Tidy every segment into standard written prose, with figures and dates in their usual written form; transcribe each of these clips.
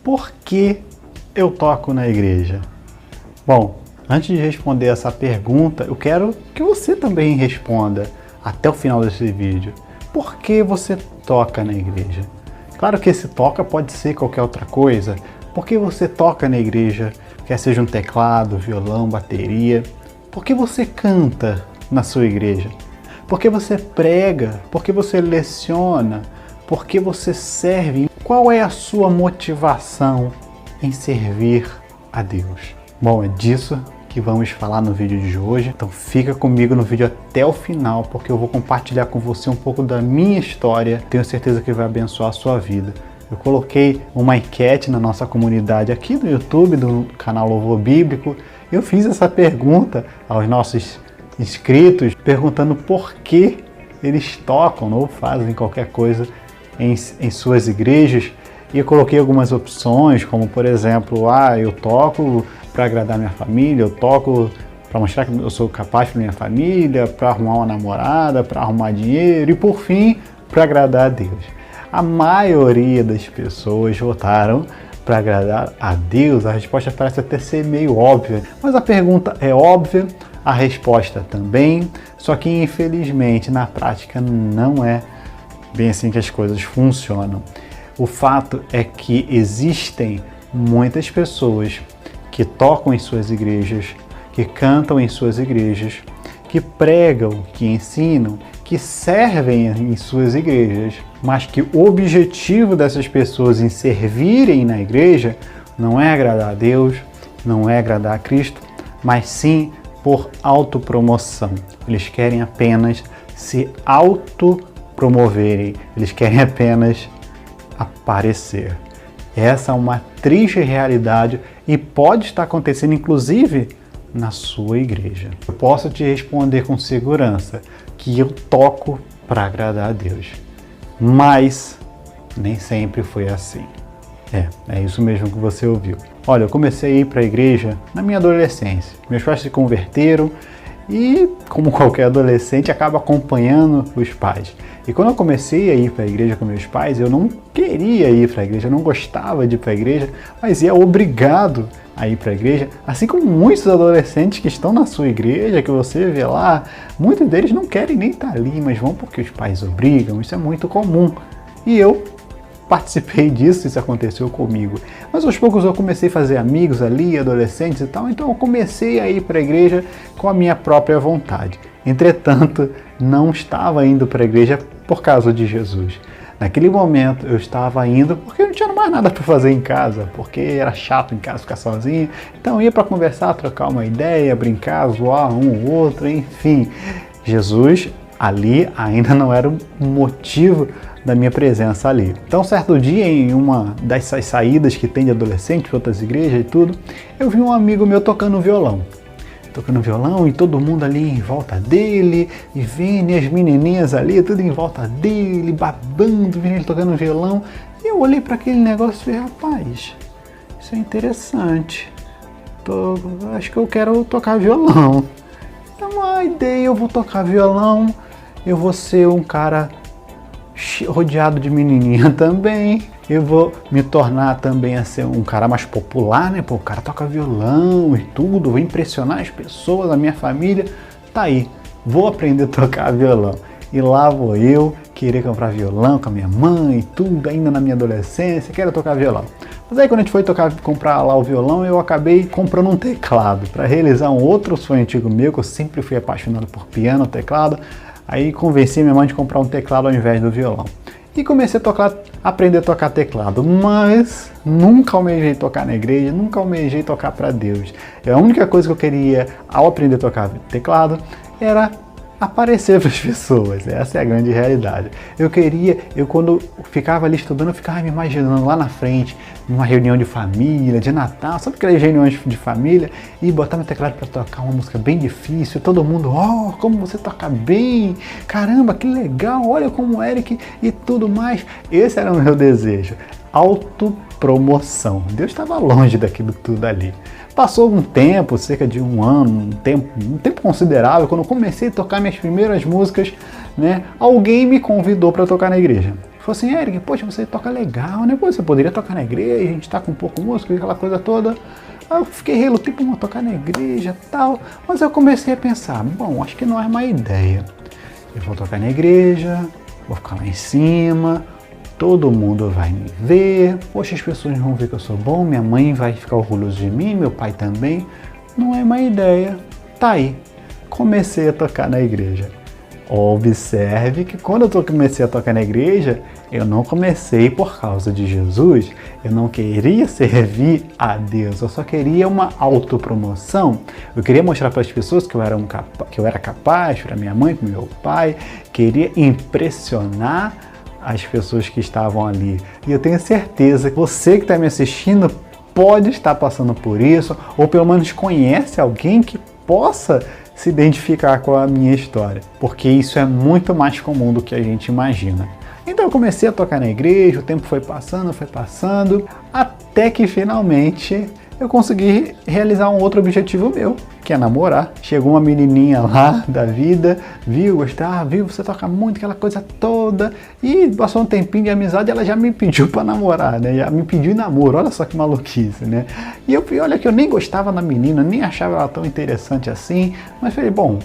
Por que eu toco na igreja? Bom, antes de responder essa pergunta, eu quero que você também responda até o final desse vídeo. Por que você toca na igreja? Claro que esse toca pode ser qualquer outra coisa. Por que você toca na igreja? Quer seja um teclado, violão, bateria. Por que você canta na sua igreja? Por que você prega? Por que você leciona? Por que você serve? Qual é a sua motivação em servir a Deus? Bom, é disso que vamos falar no vídeo de hoje. Então fica comigo no vídeo até o final, porque eu vou compartilhar com você um pouco da minha história. Tenho certeza que vai abençoar a sua vida. Eu coloquei uma enquete na nossa comunidade aqui no YouTube, do canal Louvor Bíblico. Eu fiz essa pergunta aos nossos inscritos, perguntando por que eles tocam ou fazem qualquer coisa em suas igrejas. E eu coloquei algumas opções, como por exemplo, eu toco para agradar minha família, eu toco para mostrar que eu sou capaz para minha família, para arrumar uma namorada, para arrumar dinheiro e por fim, para agradar a Deus. A maioria das pessoas votaram para agradar a Deus. A resposta parece até ser meio óbvia, mas a pergunta é óbvia, a resposta também, só que infelizmente na prática não é bem assim que as coisas funcionam. O fato é que existem muitas pessoas que tocam em suas igrejas, que cantam em suas igrejas, que pregam, que ensinam, que servem em suas igrejas, mas que o objetivo dessas pessoas em servirem na igreja não é agradar a Deus, não é agradar a Cristo, mas sim por autopromoção. Eles querem apenas se autopromoverem, eles querem apenas aparecer. Essa é uma triste realidade e pode estar acontecendo inclusive na sua igreja. Eu posso te responder com segurança que eu toco para agradar a Deus, mas nem sempre foi assim. É isso mesmo que você ouviu. Olha, eu comecei a ir para a igreja na minha adolescência. Meus pais se converteram e, como qualquer adolescente, acaba acompanhando os pais. E quando eu comecei a ir para a igreja com meus pais, eu não queria ir para a igreja, eu não gostava de ir para a igreja, mas ia obrigado a ir para a igreja, assim como muitos adolescentes que estão na sua igreja, que você vê lá, muitos deles não querem nem estar ali, mas vão porque os pais obrigam, isso é muito comum. E eu participei disso, isso aconteceu comigo. Mas aos poucos eu comecei a fazer amigos ali, adolescentes e tal, então eu comecei a ir para a igreja com a minha própria vontade. Entretanto, não estava indo para a igreja por causa de Jesus. Naquele momento eu estava indo porque eu não tinha mais nada para fazer em casa, porque era chato em casa ficar sozinho. Então eu ia para conversar, trocar uma ideia, brincar, zoar um ou outro, enfim. Jesus ali ainda não era o motivo da minha presença ali. Então certo dia, em uma dessas saídas que tem de adolescentes para outras igrejas e tudo, eu vi um amigo meu tocando violão e todo mundo ali em volta dele, e vendo as menininhas ali, tudo em volta dele, babando, vendo ele tocando violão. E eu olhei para aquele negócio e falei, rapaz, isso é interessante, acho que eu quero tocar violão. Então a ideia, eu vou tocar violão, eu vou ser um cara rodeado de menininha também, eu vou me tornar também a ser um cara mais popular, né? Pô, o cara toca violão e tudo, vou impressionar as pessoas, a minha família, tá aí, vou aprender a tocar violão. E lá vou eu querer comprar violão com a minha mãe e tudo, ainda na minha adolescência, quero tocar violão. Mas aí quando a gente foi comprar lá o violão, eu acabei comprando um teclado para realizar um outro sonho antigo meu, que eu sempre fui apaixonado por piano, teclado. Aí convenci minha mãe de comprar um teclado ao invés do violão. E comecei a aprender a tocar teclado, mas nunca almejei tocar na igreja, nunca almejei tocar para Deus. A única coisa que eu queria ao aprender a tocar teclado era aparecer para as pessoas, essa é a grande realidade. Eu quando ficava ali estudando, eu ficava me imaginando lá na frente, numa reunião de família, de Natal, sabe aquelas reuniões de família, e botar meu teclado para tocar uma música bem difícil, todo mundo, como você toca bem, caramba, que legal, olha como o Eric e tudo mais. Esse era o meu desejo, autopromoção. Deus estava longe daquilo tudo ali. Passou um tempo, cerca de um ano, um tempo considerável, quando eu comecei a tocar minhas primeiras músicas, né, alguém me convidou para tocar na igreja. Falou assim, Eric, poxa, você toca legal, né? Pô, você poderia tocar na igreja, a gente tá com pouco músico, aquela coisa toda. Aí eu fiquei relutante para tocar na igreja e tal, mas eu comecei a pensar, bom, acho que não é má ideia. Eu vou tocar na igreja, vou ficar lá em cima, todo mundo vai me ver, poxa, as pessoas vão ver que eu sou bom, minha mãe vai ficar orgulhosa de mim, meu pai também. Não é má ideia. Tá aí, comecei a tocar na igreja. Observe que quando eu comecei a tocar na igreja, eu não comecei por causa de Jesus, eu não queria servir a Deus, eu só queria uma autopromoção. Eu queria mostrar para as pessoas que eu era capaz, para minha mãe, para meu pai, queria impressionar as pessoas que estavam ali. E eu tenho certeza que você que está me assistindo pode estar passando por isso, ou pelo menos conhece alguém que possa se identificar com a minha história, porque isso é muito mais comum do que a gente imagina. Então eu comecei a tocar na igreja, o tempo foi passando, até que finalmente eu consegui realizar um outro objetivo meu, que é namorar. Chegou uma menininha lá da vida, viu, gostava, viu, você toca muito, aquela coisa toda, e passou um tempinho de amizade e ela já me pediu para namorar, né? Já me pediu namoro, olha só que maluquice, né? E olha que eu nem gostava da menina, nem achava ela tão interessante assim, mas falei, bom,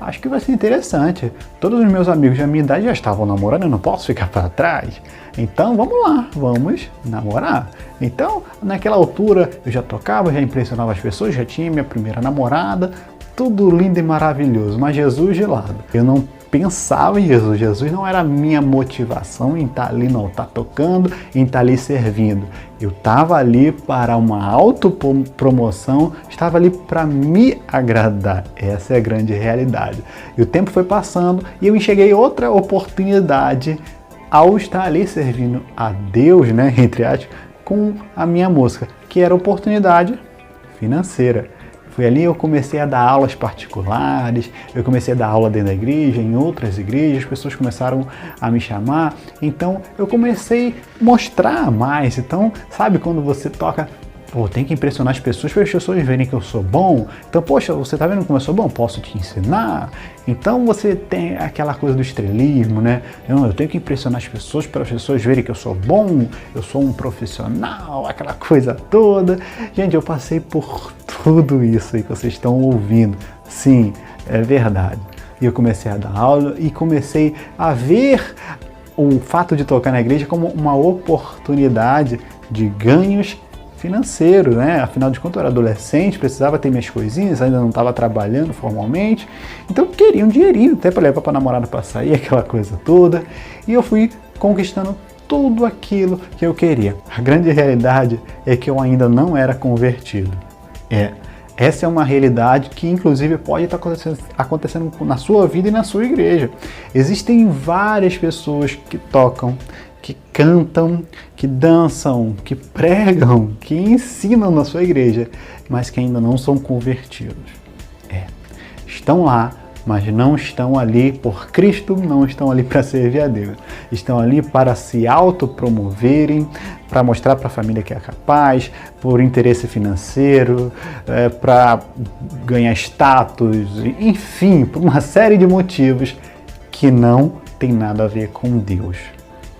acho que vai ser interessante. Todos os meus amigos da minha idade já estavam namorando, eu não posso ficar para trás. Então vamos lá, vamos namorar. Então, naquela altura, eu já tocava, já impressionava as pessoas, já tinha minha primeira namorada, tudo lindo e maravilhoso, mas Jesus de lado. Eu não pensava em Jesus, Jesus não era a minha motivação em estar ali no altar tocando, em estar ali servindo. Eu estava ali para uma autopromoção, estava ali para me agradar. Essa é a grande realidade. E o tempo foi passando e eu enxerguei outra oportunidade ao estar ali servindo a Deus, né, entre aspas, com a minha música, que era oportunidade financeira. Foi ali que eu comecei a dar aulas particulares, eu comecei a dar aula dentro da igreja, em outras igrejas, as pessoas começaram a me chamar, então eu comecei a mostrar mais. Então, sabe quando você toca, pô, tem que impressionar as pessoas para as pessoas verem que eu sou bom. Então, poxa, você tá vendo como eu sou bom? Posso te ensinar? Então você tem aquela coisa do estrelismo, né? Eu tenho que impressionar as pessoas para as pessoas verem que eu sou bom, eu sou um profissional, aquela coisa toda. Gente, eu passei por tudo isso aí que vocês estão ouvindo. Sim, é verdade. E eu comecei a dar aula e comecei a ver o fato de tocar na igreja como uma oportunidade de ganhos financeiro, né? Afinal de contas eu era adolescente, precisava ter minhas coisinhas, ainda não estava trabalhando formalmente, então eu queria um dinheirinho até para levar para a namorada para sair, aquela coisa toda, e eu fui conquistando tudo aquilo que eu queria. A grande realidade é que eu ainda não era convertido. Essa é uma realidade que inclusive pode estar acontecendo na sua vida e na sua igreja. Existem várias pessoas que tocam, que cantam, que dançam, que pregam, que ensinam na sua igreja, mas que ainda não são convertidos. Estão lá, mas não estão ali por Cristo, não estão ali para servir a Deus. Estão ali para se autopromoverem, para mostrar para a família que é capaz, por interesse financeiro, para ganhar status, enfim, por uma série de motivos que não tem nada a ver com Deus.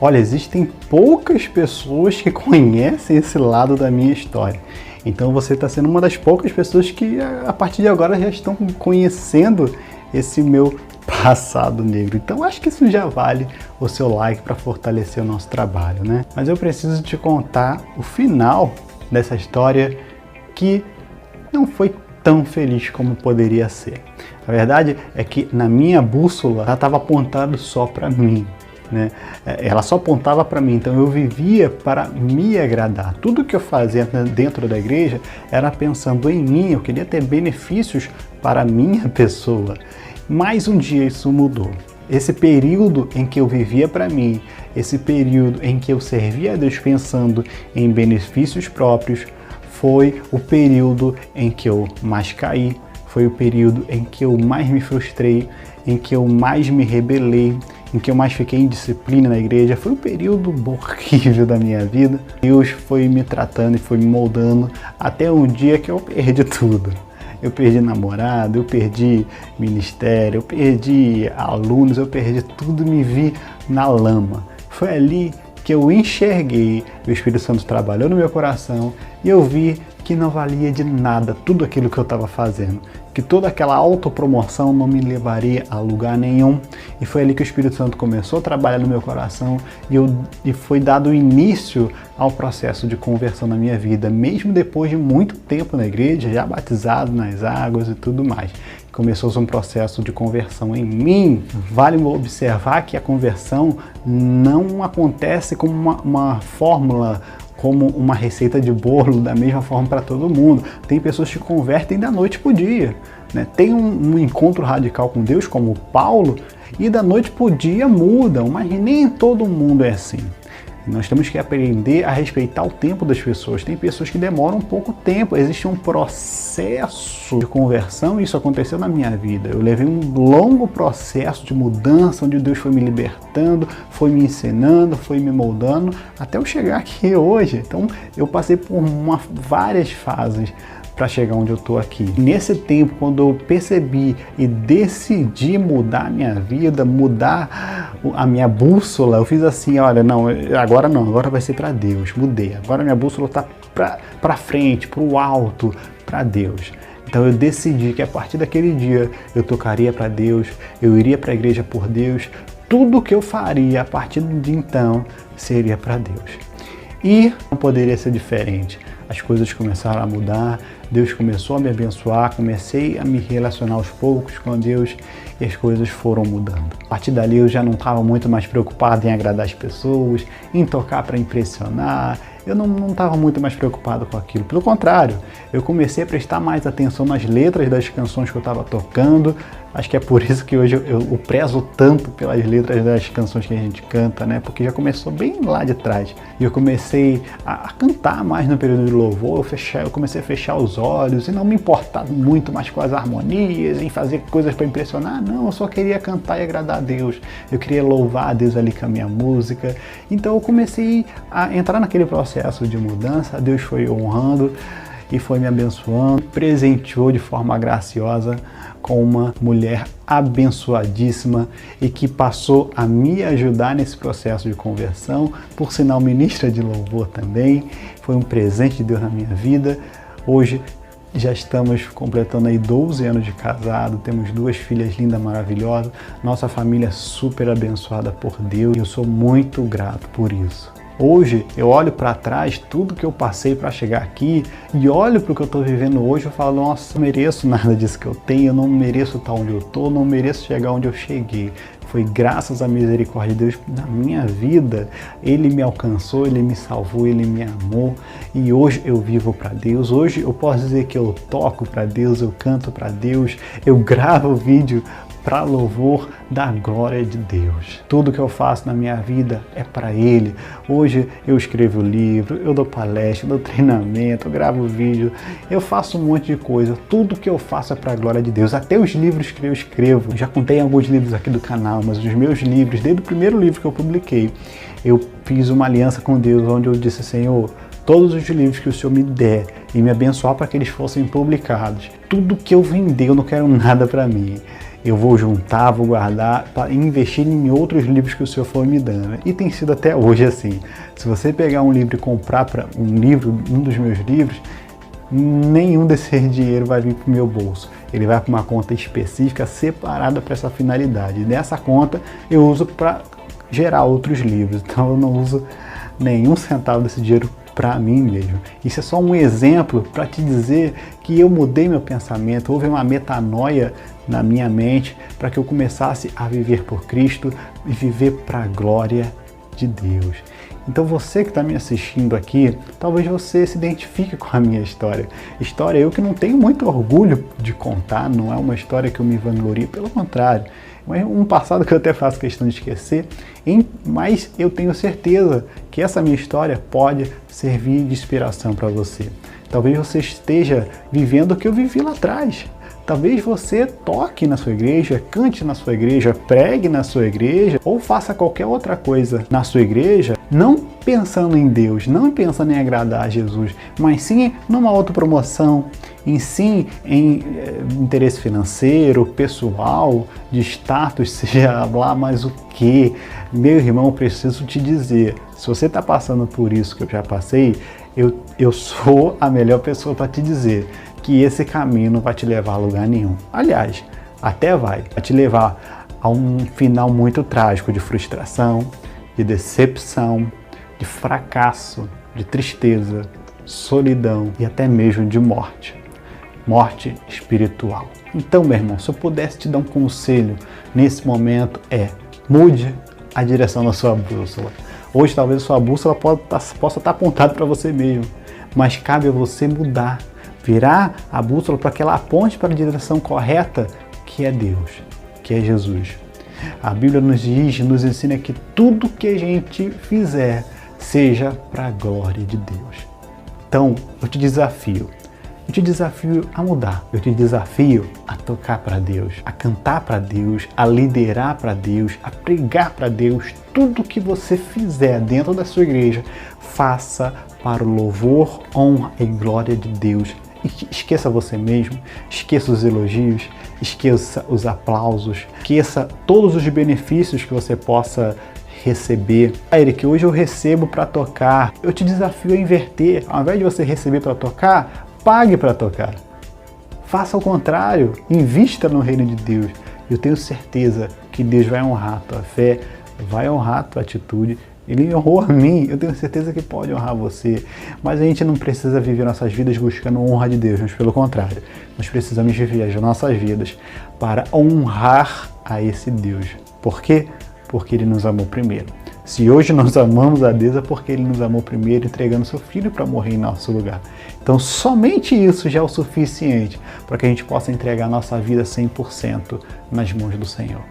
Olha, existem poucas pessoas que conhecem esse lado da minha história. Então você está sendo uma das poucas pessoas que a partir de agora já estão conhecendo esse meu passado negro. Então acho que isso já vale o seu like para fortalecer o nosso trabalho, né? Mas eu preciso te contar o final dessa história que não foi tão feliz como poderia ser. A verdade é que na minha bússola ela estava apontada só para mim. Né? Ela só apontava para mim, então eu vivia para me agradar. Tudo que eu fazia dentro da igreja era pensando em mim, eu queria ter benefícios para a minha pessoa. Mas um dia isso mudou. Esse período em que eu vivia para mim, esse período em que eu servia a Deus pensando em benefícios próprios, foi o período em que eu mais caí, foi o período em que eu mais me frustrei, em que eu mais me rebelei, em que eu mais fiquei em disciplina na igreja. Foi um período horrível da minha vida. Deus foi me tratando e foi me moldando até um dia que eu perdi tudo. Eu perdi namorado, eu perdi ministério, eu perdi alunos, eu perdi tudo, me vi na lama. Foi ali que eu enxerguei o Espírito Santo trabalhando no meu coração e eu vi que não valia de nada tudo aquilo que eu estava fazendo, que toda aquela autopromoção não me levaria a lugar nenhum. E foi ali que o Espírito Santo começou a trabalhar no meu coração e foi dado início ao processo de conversão na minha vida, mesmo depois de muito tempo na igreja, já batizado nas águas e tudo mais. Começou um processo de conversão em mim. Vale observar que a conversão não acontece como uma fórmula, como uma receita de bolo da mesma forma para todo mundo. Tem pessoas que convertem da noite para o dia, né? Tem um encontro radical com Deus, como Paulo, e da noite para o dia mudam, mas nem todo mundo é assim. Nós temos que aprender a respeitar o tempo das pessoas. Tem pessoas que demoram um pouco tempo. Existe um processo de conversão e isso aconteceu na minha vida. Eu levei um longo processo de mudança, onde Deus foi me libertando, foi me ensinando, foi me moldando, até eu chegar aqui hoje. Então, eu passei por várias fases para chegar onde eu estou aqui. Nesse tempo, quando eu percebi e decidi mudar a minha vida, mudar a minha bússola, eu fiz assim, olha, não, agora vai ser para Deus, mudei. Agora minha bússola está para frente, para o alto, para Deus. Então eu decidi que a partir daquele dia eu tocaria para Deus, eu iria para a igreja por Deus, tudo que eu faria a partir de então seria para Deus. E não poderia ser diferente. As coisas começaram a mudar, Deus começou a me abençoar, comecei a me relacionar aos poucos com Deus e as coisas foram mudando. A partir dali eu já não estava muito mais preocupado em agradar as pessoas, em tocar para impressionar, eu não estava muito mais preocupado com aquilo. Pelo contrário, eu comecei a prestar mais atenção nas letras das canções que eu estava tocando. Acho que é por isso que hoje eu prezo tanto pelas letras das canções que a gente canta, né? Porque já começou bem lá de trás. E eu comecei a cantar mais no período de louvor, eu comecei a fechar os olhos e não me importar muito mais com as harmonias, em fazer coisas para impressionar. Não, eu só queria cantar e agradar a Deus. Eu queria louvar a Deus ali com a minha música. Então eu comecei a entrar naquele processo de mudança. Deus foi honrando e foi me abençoando, presenteou de forma graciosa com uma mulher abençoadíssima e que passou a me ajudar nesse processo de conversão, por sinal ministra de louvor também. Foi um presente de Deus na minha vida. Hoje já estamos completando aí 12 anos de casado, temos 2 filhas lindas, maravilhosas, nossa família é super abençoada por Deus e eu sou muito grato por isso. Hoje eu olho para trás, tudo que eu passei para chegar aqui e olho para o que eu estou vivendo hoje, eu falo, nossa, eu não mereço nada disso que eu tenho, eu não mereço estar onde eu estou, não mereço chegar onde eu cheguei. Foi graças à misericórdia de Deus na minha vida, Ele me alcançou, Ele me salvou, Ele me amou e hoje eu vivo para Deus. Hoje eu posso dizer que eu toco para Deus, eu canto para Deus, eu gravo vídeo para louvor da glória de Deus. Tudo que eu faço na minha vida é para Ele. Hoje eu escrevo livro, eu dou palestra, eu dou treinamento, eu gravo vídeo, eu faço um monte de coisa. Tudo que eu faço é para a glória de Deus. Até os livros que eu escrevo. Já contei alguns livros aqui do canal, mas os meus livros, desde o primeiro livro que eu publiquei, eu fiz uma aliança com Deus, onde eu disse, Senhor, todos os livros que o Senhor me der e me abençoar para que eles fossem publicados, tudo que eu vender, eu não quero nada para mim. Eu vou juntar, vou guardar para investir em outros livros que o Senhor for me dando. E tem sido até hoje assim. Se você pegar um livro e comprar um dos meus livros, nenhum desse dinheiro vai vir para o meu bolso. Ele vai para uma conta específica, separada para essa finalidade. E nessa conta eu uso para gerar outros livros. Então eu não uso nenhum centavo desse dinheiro para mim mesmo. Isso é só um exemplo para te dizer que eu mudei meu pensamento, houve uma metanoia na minha mente para que eu começasse a viver por Cristo e viver para a glória de Deus. Então você que está me assistindo aqui, talvez você se identifique com a minha história. História eu que não tenho muito orgulho de contar, não é uma história que eu me vanglorio, pelo contrário. É um passado que eu até faço questão de esquecer, mas eu tenho certeza que essa minha história pode servir de inspiração para você. Talvez você esteja vivendo o que eu vivi lá atrás. Talvez você toque na sua igreja, cante na sua igreja, pregue na sua igreja ou faça qualquer outra coisa na sua igreja não pensando em Deus, não pensando em agradar a Jesus, mas sim numa autopromoção, em interesse financeiro, pessoal, de status, seja lá mais o que. Meu irmão, preciso te dizer, se você está passando por isso que eu já passei, eu sou a melhor pessoa para te dizer que esse caminho não vai te levar a lugar nenhum. Aliás, até vai te levar a um final muito trágico de frustração, de decepção, de fracasso, de tristeza, solidão e até mesmo de morte. Morte espiritual. Então, meu irmão, se eu pudesse te dar um conselho nesse momento mude a direção da sua bússola. Hoje talvez a sua bússola possa estar apontada para você mesmo, mas cabe a você mudar, virar a bússola para que ela aponte para a direção correta, que é Deus, que é Jesus. A Bíblia nos ensina que tudo que a gente fizer seja para a glória de Deus. Então, eu te desafio a mudar. Eu te desafio a tocar para Deus, a cantar para Deus, a liderar para Deus, a pregar para Deus. Tudo que você fizer dentro da sua igreja, faça para o louvor, honra e glória de Deus. Esqueça você mesmo, esqueça os elogios, esqueça os aplausos, esqueça todos os benefícios que você possa receber. Eric, hoje eu recebo para tocar. Eu te desafio a inverter. Ao invés de você receber para tocar, pague para tocar. Faça o contrário, invista no reino de Deus. Eu tenho certeza que Deus vai honrar a tua fé, vai honrar a tua atitude. Ele honrou a mim, eu tenho certeza que pode honrar você. Mas a gente não precisa viver nossas vidas buscando honra de Deus, mas pelo contrário, nós precisamos viver as nossas vidas para honrar a esse Deus. Por quê? Porque Ele nos amou primeiro. Se hoje nós amamos a Deus é porque Ele nos amou primeiro, entregando seu Filho para morrer em nosso lugar. Então somente isso já é o suficiente para que a gente possa entregar nossa vida 100% nas mãos do Senhor.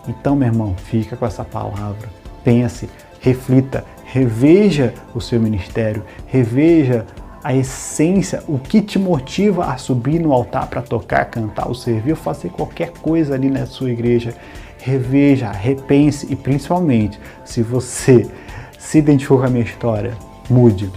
Então, meu irmão, fica com essa palavra, pense, reflita, reveja o seu ministério, reveja a essência, o que te motiva a subir no altar para tocar, cantar, ou servir, ou fazer qualquer coisa ali na sua igreja. Reveja, repense e principalmente, se você se identificou com a minha história, mude.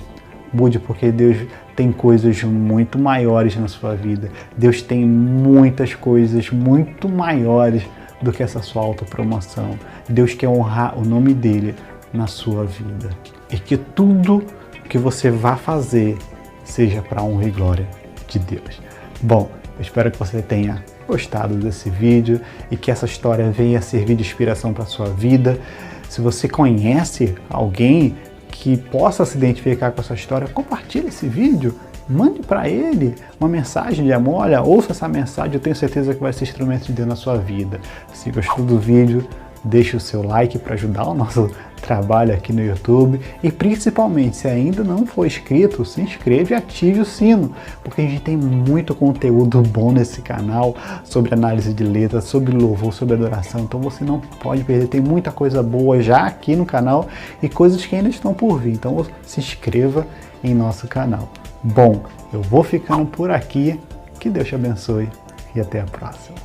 Mude porque Deus tem coisas muito maiores na sua vida. Deus tem muitas coisas muito maiores do que essa sua autopromoção. Deus quer honrar o nome dele na sua vida. E que tudo que você vá fazer seja para a honra e glória de Deus. Bom, eu espero que você tenha gostado desse vídeo e que essa história venha servir de inspiração para a sua vida. Se você conhece alguém que possa se identificar com essa história, compartilhe esse vídeo, mande para ele uma mensagem de amor. Olha, ouça essa mensagem, eu tenho certeza que vai ser instrumento de Deus na sua vida. Se gostou do vídeo, deixe o seu like para ajudar o nosso trabalho aqui no YouTube e principalmente, se ainda não for inscrito, se inscreve e ative o sino, porque a gente tem muito conteúdo bom nesse canal sobre análise de letras, sobre louvor, sobre adoração, então você não pode perder, tem muita coisa boa já aqui no canal e coisas que ainda estão por vir, então se inscreva em nosso canal. Bom, eu vou ficando por aqui, que Deus te abençoe e até a próxima.